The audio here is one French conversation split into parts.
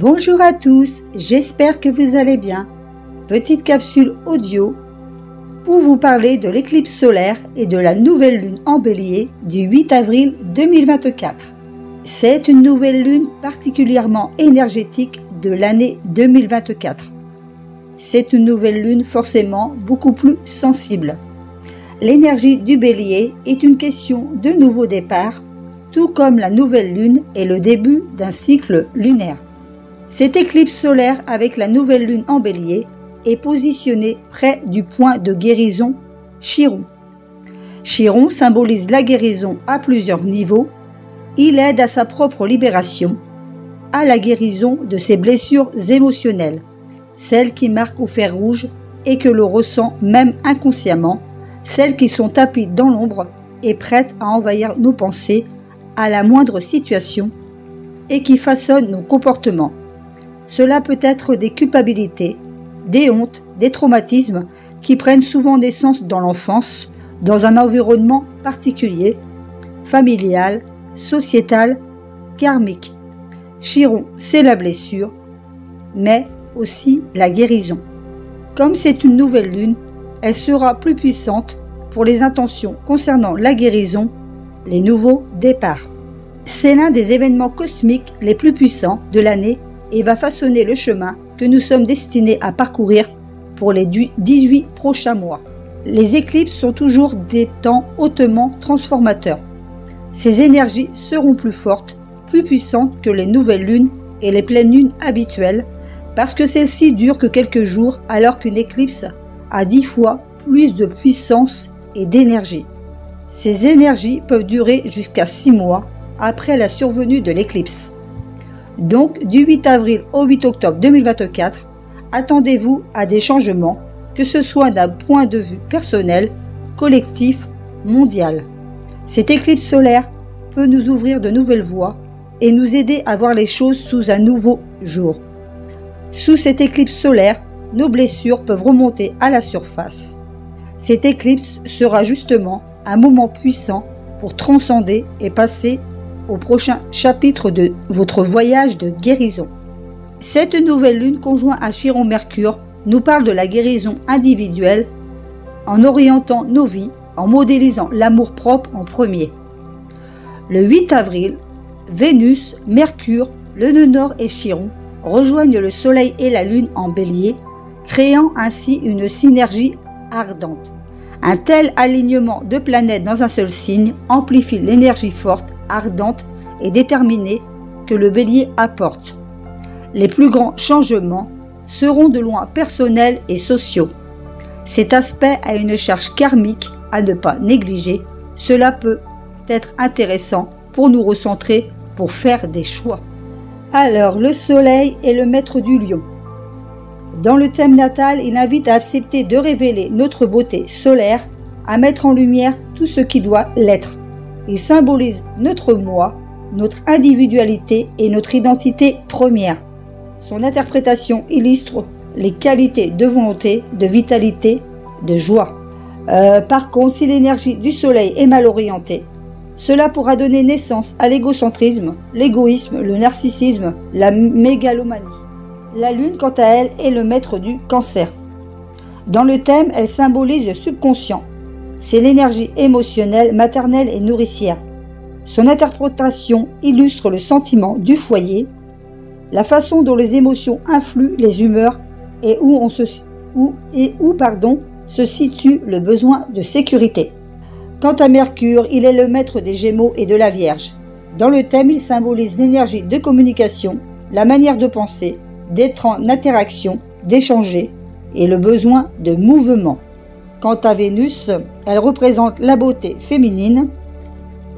Bonjour à tous, j'espère que vous allez bien. Petite capsule audio pour vous parler de l'éclipse solaire et de la nouvelle lune en bélier du 8 avril 2024. C'est une nouvelle lune particulièrement énergétique de l'année 2024. C'est une nouvelle lune forcément beaucoup plus sensible. L'énergie du bélier est une question de nouveau départ, tout comme la nouvelle lune est le début d'un cycle lunaire. Cette éclipse solaire avec la nouvelle lune en bélier est positionnée près du point de guérison Chiron. Chiron symbolise la guérison à plusieurs niveaux. Il aide à sa propre libération, à la guérison de ses blessures émotionnelles, celles qui marquent au fer rouge et que l'on ressent même inconsciemment, celles qui sont tapis dans l'ombre et prêtes à envahir nos pensées à la moindre situation et qui façonnent nos comportements. Cela peut être des culpabilités, des hontes, des traumatismes qui prennent souvent naissance dans l'enfance, dans un environnement particulier, familial, sociétal, karmique. Chiron, c'est la blessure, mais aussi la guérison. Comme c'est une nouvelle lune, elle sera plus puissante pour les intentions concernant la guérison, les nouveaux départs. C'est l'un des événements cosmiques les plus puissants de l'année et va façonner le chemin que nous sommes destinés à parcourir pour les 18 prochains mois. Les éclipses sont toujours des temps hautement transformateurs. Ces énergies seront plus fortes, plus puissantes que les nouvelles lunes et les pleines lunes habituelles, parce que celles-ci durent que quelques jours alors qu'une éclipse a 10 fois plus de puissance et d'énergie. Ces énergies peuvent durer jusqu'à 6 mois après la survenue de l'éclipse. Donc, du 8 avril au 8 octobre 2024, attendez-vous à des changements, que ce soit d'un point de vue personnel, collectif, mondial. Cette éclipse solaire peut nous ouvrir de nouvelles voies et nous aider à voir les choses sous un nouveau jour. Sous cette éclipse solaire, nos blessures peuvent remonter à la surface. Cette éclipse sera justement un moment puissant pour transcender et passer au prochain chapitre de votre voyage de guérison. Cette nouvelle lune conjointe à Chiron-Mercure nous parle de la guérison individuelle en orientant nos vies, en modélisant l'amour-propre en premier. Le 8 avril, Vénus, Mercure, le nœud nord et Chiron rejoignent le Soleil et la Lune en Bélier, créant ainsi une synergie ardente. Un tel alignement de planètes dans un seul signe amplifie l'énergie forte, ardente et déterminée que le Bélier apporte. Les plus grands changements seront de loin personnels et sociaux. Cet aspect a une charge karmique à ne pas négliger. Cela peut être intéressant pour nous recentrer, pour faire des choix. Alors, le Soleil est le maître du lion. Dans le thème natal, il invite à accepter de révéler notre beauté solaire, à mettre en lumière tout ce qui doit l'être. Il symbolise notre moi, notre individualité et notre identité première. Son interprétation illustre les qualités de volonté, de vitalité, de joie. Par contre, si l'énergie du Soleil est mal orientée, cela pourra donner naissance à l'égocentrisme, l'égoïsme, le narcissisme, la mégalomanie. La Lune, quant à elle, est le maître du Cancer. Dans le thème, elle symbolise le subconscient. C'est l'énergie émotionnelle, maternelle et nourricière. Son interprétation illustre le sentiment du foyer, la façon dont les émotions influent les humeurs et où se situe le besoin de sécurité. Quant à Mercure, il est le maître des Gémeaux et de la Vierge. Dans le thème, il symbolise l'énergie de communication, la manière de penser, d'être en interaction, d'échanger et le besoin de mouvement. Quant à Vénus, elle représente la beauté féminine.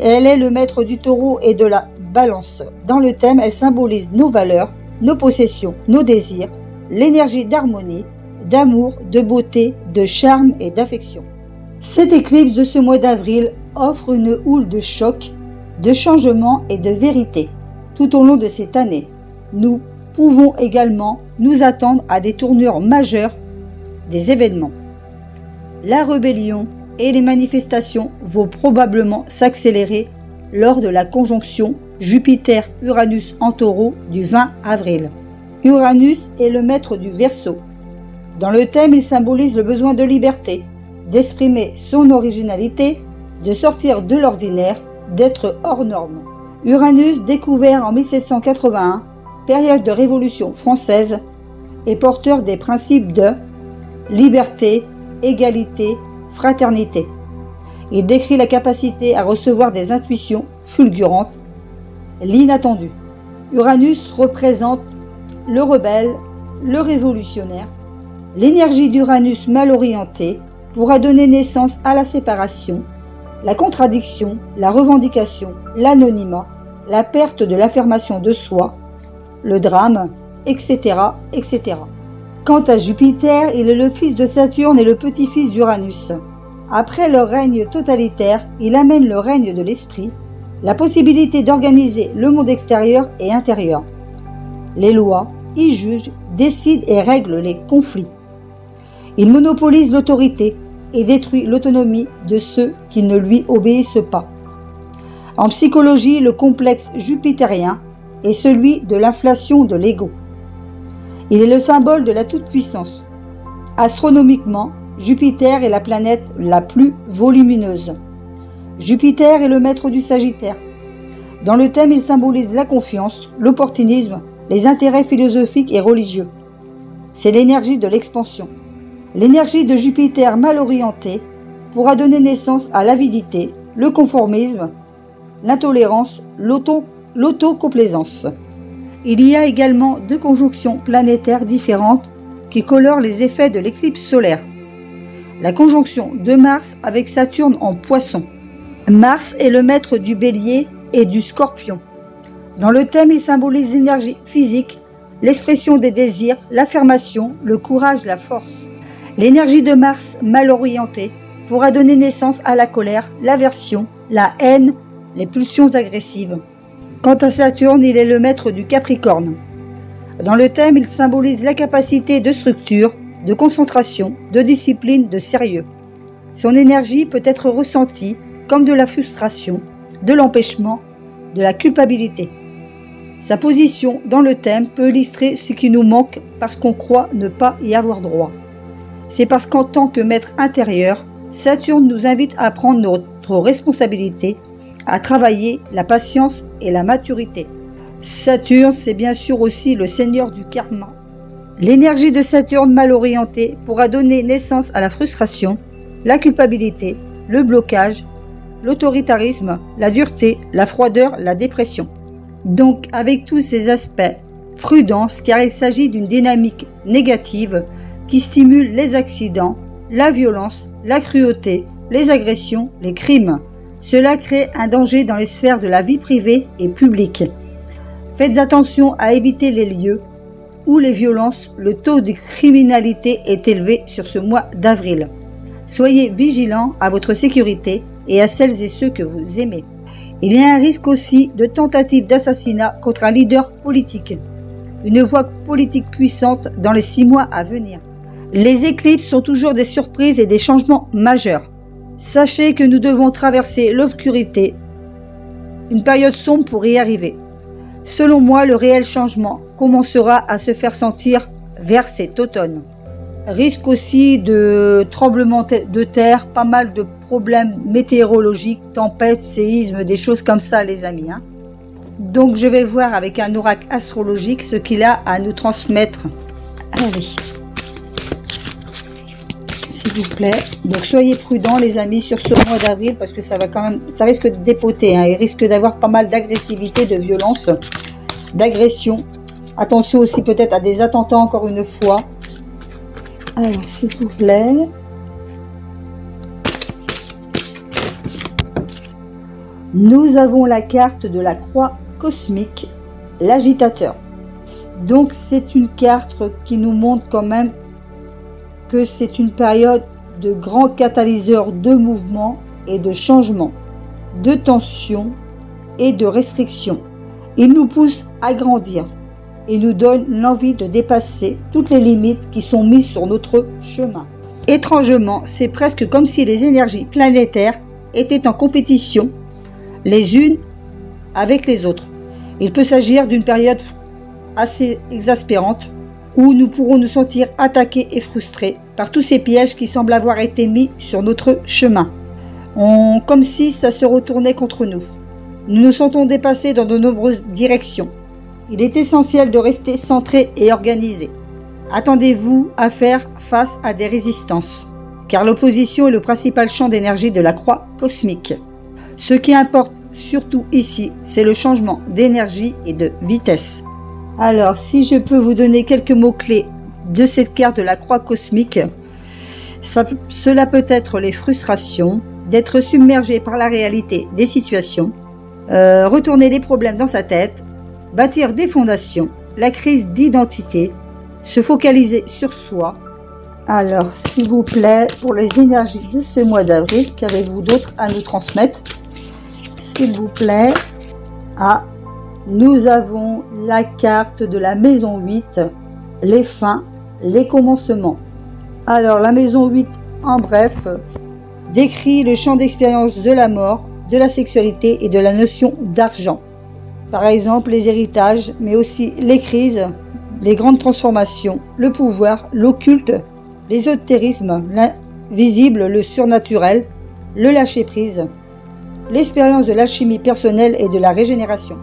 Elle est le maître du Taureau et de la Balance. Dans le thème, elle symbolise nos valeurs, nos possessions, nos désirs, l'énergie d'harmonie, d'amour, de beauté, de charme et d'affection. Cette éclipse de ce mois d'avril offre une houle de choc, de changement et de vérité. Tout au long de cette année, nous pouvons également nous attendre à des tournures majeures des événements. La rébellion et les manifestations vont probablement s'accélérer lors de la conjonction Jupiter-Uranus en Taureau du 20 avril. Uranus est le maître du Verseau. Dans le thème, il symbolise le besoin de liberté, d'exprimer son originalité, de sortir de l'ordinaire, d'être hors norme. Uranus, découvert en 1781, période de Révolution française, est porteur des principes de liberté, égalité, fraternité. Il décrit la capacité à recevoir des intuitions fulgurantes, l'inattendu. Uranus représente le rebelle, le révolutionnaire. L'énergie d'Uranus mal orientée pourra donner naissance à la séparation, la contradiction, la revendication, l'anonymat, la perte de l'affirmation de soi, le drame, etc., etc. Quant à Jupiter, il est le fils de Saturne et le petit-fils d'Uranus. Après leur règne totalitaire, il amène le règne de l'esprit, la possibilité d'organiser le monde extérieur et intérieur. Les lois, il juge, décide et règle les conflits. Il monopolise l'autorité et détruit l'autonomie de ceux qui ne lui obéissent pas. En psychologie, le complexe jupitérien est celui de l'inflation de l'ego. Il est le symbole de la toute-puissance. Astronomiquement, Jupiter est la planète la plus volumineuse. Jupiter est le maître du Sagittaire. Dans le thème, il symbolise la confiance, l'opportunisme, les intérêts philosophiques et religieux. C'est l'énergie de l'expansion. L'énergie de Jupiter mal orientée pourra donner naissance à l'avidité, le conformisme, l'intolérance, l'autocomplaisance. Il y a également deux conjonctions planétaires différentes qui colorent les effets de l'éclipse solaire. La conjonction de Mars avec Saturne en Poisson. Mars est le maître du Bélier et du Scorpion. Dans le thème, il symbolise l'énergie physique, l'expression des désirs, l'affirmation, le courage, la force. L'énergie de Mars mal orientée pourra donner naissance à la colère, l'aversion, la haine, les pulsions agressives. Quant à Saturne, il est le maître du Capricorne. Dans le thème, il symbolise la capacité de structure, de concentration, de discipline, de sérieux. Son énergie peut être ressentie comme de la frustration, de l'empêchement, de la culpabilité. Sa position dans le thème peut illustrer ce qui nous manque parce qu'on croit ne pas y avoir droit. C'est parce qu'en tant que maître intérieur, Saturne nous invite à prendre notre responsabilité, à travailler la patience et la maturité. Saturne, c'est bien sûr aussi le seigneur du karma. L'énergie de Saturne mal orientée pourra donner naissance à la frustration, la culpabilité, le blocage, l'autoritarisme, la dureté, la froideur, la dépression. Donc, avec tous ces aspects, prudence car il s'agit d'une dynamique négative qui stimule les accidents, la violence, la cruauté, les agressions, les crimes. Cela crée un danger dans les sphères de la vie privée et publique. Faites attention à éviter les lieux où les violences, le taux de criminalité est élevé sur ce mois d'avril. Soyez vigilants à votre sécurité et à celles et ceux que vous aimez. Il y a un risque aussi de tentative d'assassinat contre un leader politique. Une voix politique puissante dans les 6 mois à venir. Les éclipses sont toujours des surprises et des changements majeurs. Sachez que nous devons traverser l'obscurité, une période sombre pour y arriver. Selon moi, le réel changement commencera à se faire sentir vers cet automne. Risque aussi de tremblements de terre, pas mal de problèmes météorologiques, tempêtes, séismes, des choses comme ça les amis. Donc je vais voir avec un oracle astrologique ce qu'il a à nous transmettre. Allez, s'il vous plaît. Donc soyez prudents les amis sur ce mois d'avril parce que ça risque de dépoter. Il risque d'avoir pas mal d'agressivité, de violence, d'agression. Attention aussi peut-être à des attentats encore une fois. Alors s'il vous plaît. Nous avons la carte de la croix cosmique, l'agitateur. Donc c'est une carte qui nous montre quand même que c'est une période de grands catalyseurs de mouvement et de changement, de tension et de restriction. Il nous pousse à grandir et nous donne l'envie de dépasser toutes les limites qui sont mises sur notre chemin. Étrangement, c'est presque comme si les énergies planétaires étaient en compétition les unes avec les autres. Il peut s'agir d'une période assez exaspérante où nous pourrons nous sentir attaqués et frustrés par tous ces pièges qui semblent avoir été mis sur notre chemin. Comme si ça se retournait contre nous. Nous nous sentons dépassés dans de nombreuses directions. Il est essentiel de rester centré et organisé. Attendez-vous à faire face à des résistances, car l'opposition est le principal champ d'énergie de la croix cosmique. Ce qui importe surtout ici, c'est le changement d'énergie et de vitesse. Alors, si je peux vous donner quelques mots-clés de cette carte de la croix cosmique, cela peut être les frustrations, d'être submergé par la réalité des situations, retourner les problèmes dans sa tête, bâtir des fondations, la crise d'identité, se focaliser sur soi. Alors, s'il vous plaît, pour les énergies de ce mois d'avril, qu'avez-vous d'autre à nous transmettre? S'il vous plaît. Nous avons la carte de la maison 8, les fins, les commencements. Alors, la maison 8, en bref, décrit le champ d'expérience de la mort, de la sexualité et de la notion d'argent. Par exemple, les héritages, mais aussi les crises, les grandes transformations, le pouvoir, l'occulte, l'ésotérisme, l'invisible, le surnaturel, le lâcher-prise, l'expérience de l'alchimie personnelle et de la régénération.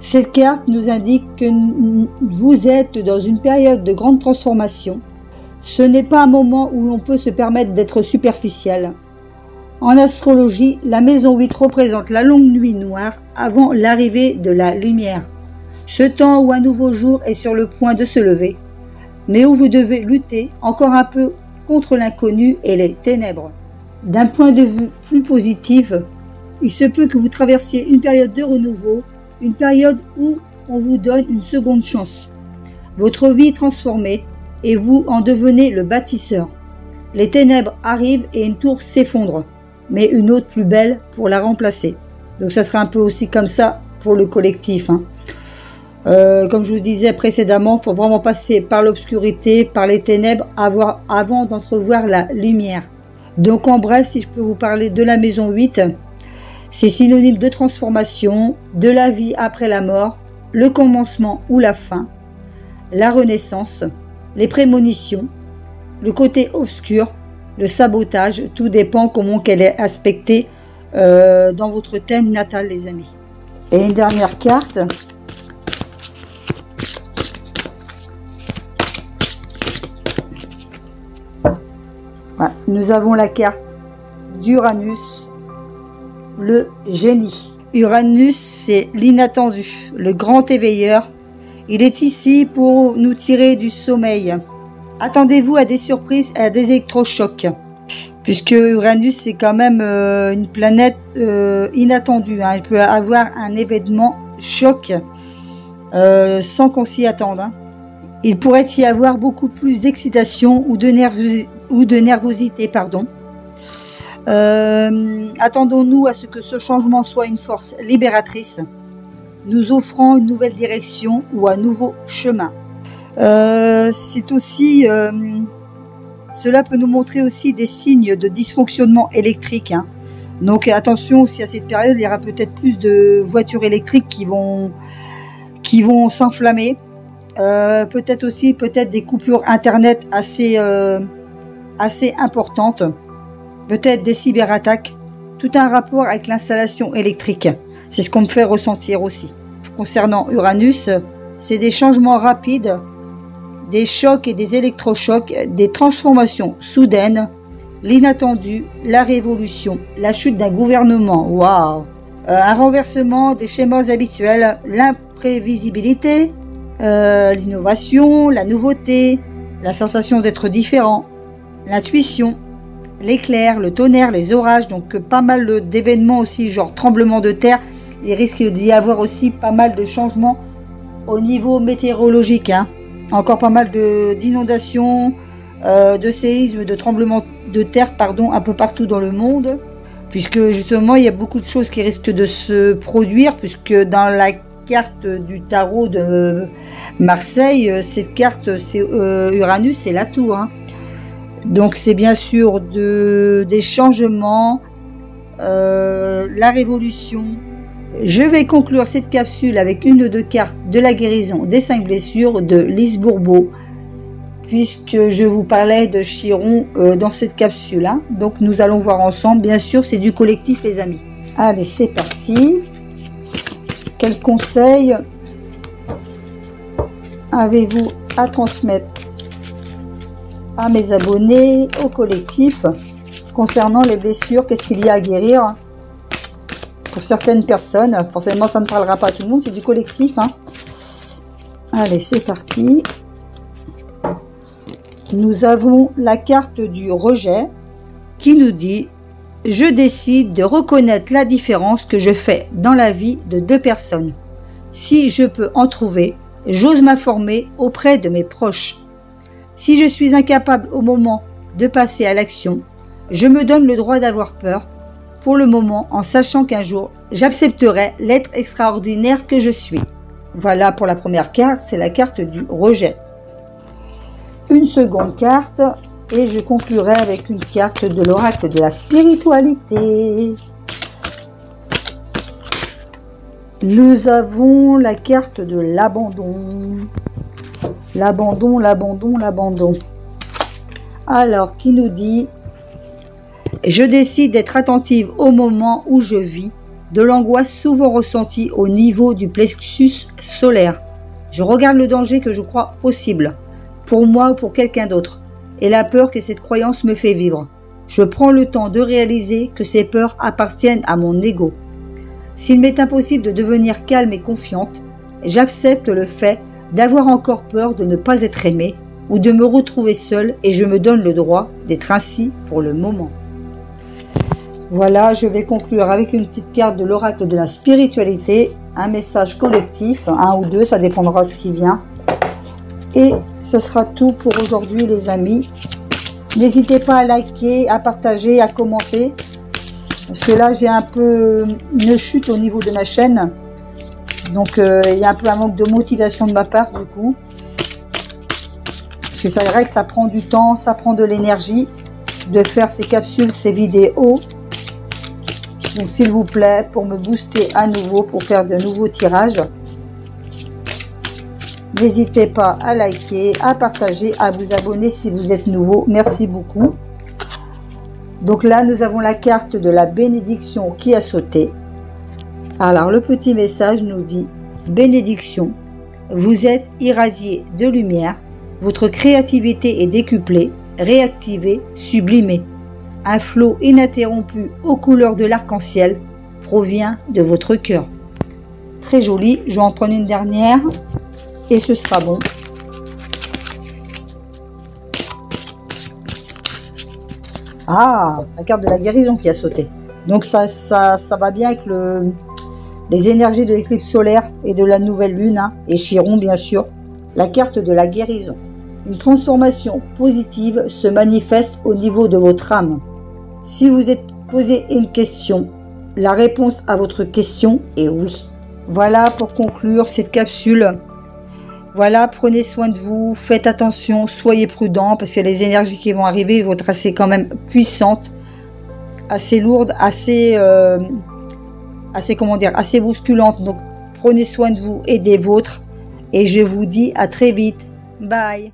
Cette carte nous indique que vous êtes dans une période de grande transformation. Ce n'est pas un moment où l'on peut se permettre d'être superficiel. En astrologie, la maison 8 représente la longue nuit noire avant l'arrivée de la lumière. Ce temps où un nouveau jour est sur le point de se lever, mais où vous devez lutter encore un peu contre l'inconnu et les ténèbres. D'un point de vue plus positif, il se peut que vous traversiez une période de renouveau, une période où on vous donne une seconde chance. Votre vie est transformée et vous en devenez le bâtisseur. Les ténèbres arrivent et une tour s'effondre, mais une autre plus belle pour la remplacer. Donc ça sera un peu aussi comme ça pour le collectif. Comme je vous disais précédemment, il faut vraiment passer par l'obscurité, par les ténèbres, avant d'entrevoir la lumière. Donc en bref, si je peux vous parler de la maison 8, c'est synonyme de transformation, de la vie après la mort, le commencement ou la fin, la renaissance, les prémonitions, le côté obscur, le sabotage, tout dépend comment qu'elle est aspectée dans votre thème natal, les amis. Et une dernière carte. Voilà. Nous avons la carte d'Uranus, le génie. Uranus, c'est l'inattendu, le grand éveilleur. Il est ici pour nous tirer du sommeil. Attendez-vous à des surprises, à des électrochocs, puisque Uranus, c'est quand même une planète inattendue. Il peut avoir un événement choc sans qu'on s'y attende. Il pourrait y avoir beaucoup plus d'excitation ou de nervosité. Attendons-nous à ce que ce changement soit une force libératrice, nous offrant une nouvelle direction ou un nouveau chemin. C'est aussi, cela peut nous montrer aussi des signes de dysfonctionnement électrique. Donc attention aussi à cette période, il y aura peut-être plus de voitures électriques qui vont s'enflammer. Peut-être des coupures internet assez importantes. Peut-être des cyberattaques. Tout un rapport avec l'installation électrique. C'est ce qu'on me fait ressentir aussi. Concernant Uranus, c'est des changements rapides, des chocs et des électrochocs, des transformations soudaines, l'inattendu, la révolution, la chute d'un gouvernement, waouh, un renversement des schémas habituels, l'imprévisibilité, l'innovation, la nouveauté, la sensation d'être différent, l'intuition, l'éclair, le tonnerre, les orages, donc pas mal d'événements aussi, genre tremblement de terre. Il risque d'y avoir aussi pas mal de changements au niveau météorologique. Encore pas mal d'inondations, de séismes, de tremblements de terre, un peu partout dans le monde. Puisque justement, il y a beaucoup de choses qui risquent de se produire, puisque dans la carte du tarot de Marseille, cette carte, c'est Uranus, c'est la tour. Donc c'est bien sûr des changements, la révolution, Je vais conclure cette capsule avec une ou deux cartes de la guérison des 5 blessures de Lise Bourbeau, puisque je vous parlais de Chiron dans cette capsule. Donc nous allons voir ensemble. Bien sûr, c'est du collectif, les amis. Allez, c'est parti. Quels conseils avez-vous à transmettre à mes abonnés, au collectif, concernant les blessures? Qu'est-ce qu'il y a à guérir pour certaines personnes? Forcément, ça ne parlera pas à tout le monde, c'est du collectif. Allez, c'est parti. Nous avons la carte du rejet qui nous dit « Je décide de reconnaître la différence que je fais dans la vie de 2 personnes. Si je peux en trouver, j'ose m'informer auprès de mes proches. Si je suis incapable au moment de passer à l'action, je me donne le droit d'avoir peur pour le moment en sachant qu'un jour, j'accepterai l'être extraordinaire que je suis. » Voilà pour la première carte, c'est la carte du rejet. Une seconde carte et je conclurai avec une carte de l'oracle de la spiritualité. Nous avons la carte de l'abandon. L'abandon, l'abandon, l'abandon. Alors, qui nous dit « Je décide d'être attentive au moment où je vis de l'angoisse souvent ressentie au niveau du plexus solaire. Je regarde le danger que je crois possible, pour moi ou pour quelqu'un d'autre, et la peur que cette croyance me fait vivre. Je prends le temps de réaliser que ces peurs appartiennent à mon ego. S'il m'est impossible de devenir calme et confiante, j'accepte le fait d'avoir encore peur de ne pas être aimée ou de me retrouver seule et je me donne le droit d'être ainsi pour le moment. » Voilà, je vais conclure avec une petite carte de l'oracle de la spiritualité, un message collectif, 1 ou 2, ça dépendra de ce qui vient. Et ce sera tout pour aujourd'hui, les amis. N'hésitez pas à liker, à partager, à commenter. Parce que là, j'ai un peu une chute au niveau de ma chaîne. Donc, il y a un peu un manque de motivation de ma part, du coup. Parce que c'est vrai que ça prend du temps, ça prend de l'énergie de faire ces capsules, ces vidéos. Donc, s'il vous plaît, pour me booster à nouveau, pour faire de nouveaux tirages, n'hésitez pas à liker, à partager, à vous abonner si vous êtes nouveau. Merci beaucoup. Donc là, nous avons la carte de la bénédiction qui a sauté. Alors, le petit message nous dit « Bénédiction, vous êtes irradié de lumière, votre créativité est décuplée, réactivée, sublimée. Un flot ininterrompu aux couleurs de l'arc-en-ciel provient de votre cœur. » Très joli, je vais en prendre une dernière et ce sera bon. Ah, la carte de la guérison qui a sauté. Donc ça va bien avec les énergies de l'éclipse solaire et de la nouvelle lune, et Chiron bien sûr. La carte de la guérison. Une transformation positive se manifeste au niveau de votre âme. Si vous êtes posé une question, la réponse à votre question est oui. Voilà pour conclure cette capsule. Voilà, prenez soin de vous, faites attention, soyez prudents parce que les énergies qui vont arriver vont être assez quand même puissantes, assez lourdes, assez bousculantes. Donc prenez soin de vous et des vôtres et je vous dis à très vite. Bye.